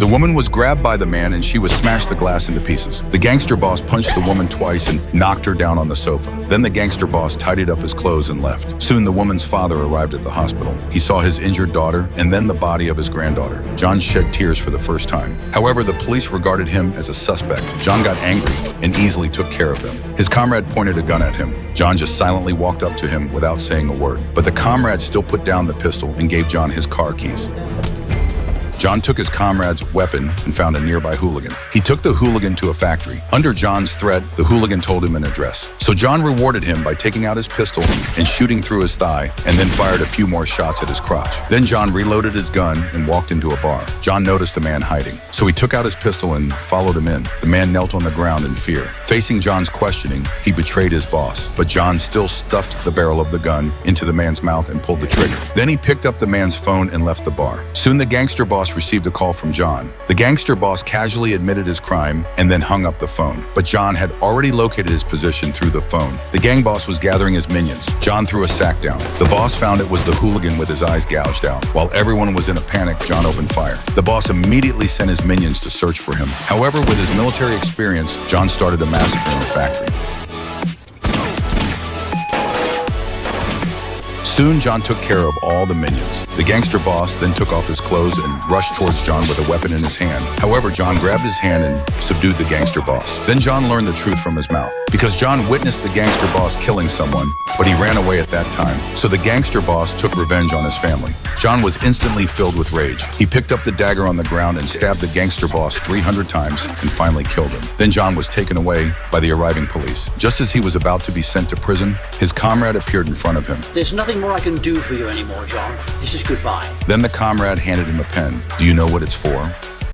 The woman was grabbed by the man and she was smashed the glass into pieces. The gangster boss punched the woman twice and knocked her down on the sofa. Then the gangster boss tidied up his clothes and left. Soon the woman's father arrived at the hospital. He saw his injured daughter and then the body of his granddaughter. John shed tears for the first time. However, the police regarded him as a suspect. John got angry and easily took care of them. His comrade pointed a gun at him. John just silently walked up to him without saying a word. But the comrade still put down the pistol and gave John his car keys. John took his comrade's weapon and found a nearby hooligan. He took the hooligan to a factory. Under John's threat, the hooligan told him an address. So John rewarded him by taking out his pistol and shooting through his thigh, and then fired a few more shots at his crotch. Then John reloaded his gun and walked into a bar. John noticed a man hiding, so he took out his pistol and followed him in. The man knelt on the ground in fear. Facing John's questioning, he betrayed his boss, but John still stuffed the barrel of the gun into the man's mouth and pulled the trigger. Then he picked up the man's phone and left the bar. Soon the gangster boss received a call from John. The gangster boss casually admitted his crime and then hung up the phone. But John had already located his position through the phone. The gang boss was gathering his minions. John threw a sack down. The boss found it was the hooligan with his eyes gouged out. While everyone was in a panic, John opened fire. The boss immediately sent his minions to search for him. However, with his military experience, John started a massacre in the factory. Soon, John took care of all the minions. The gangster boss then took off his clothes and rushed towards John with a weapon in his hand. However, John grabbed his hand and subdued the gangster boss. Then John learned the truth from his mouth. Because John witnessed the gangster boss killing someone, but he ran away at that time. So the gangster boss took revenge on his family. John was instantly filled with rage. He picked up the dagger on the ground and stabbed the gangster boss 300 times and finally killed him. Then John was taken away by the arriving police. Just as he was about to be sent to prison, his comrade appeared in front of him. There's nothing more I can do for you anymore, John. This is goodbye. Then the comrade handed him a pen. Do you know what it's for?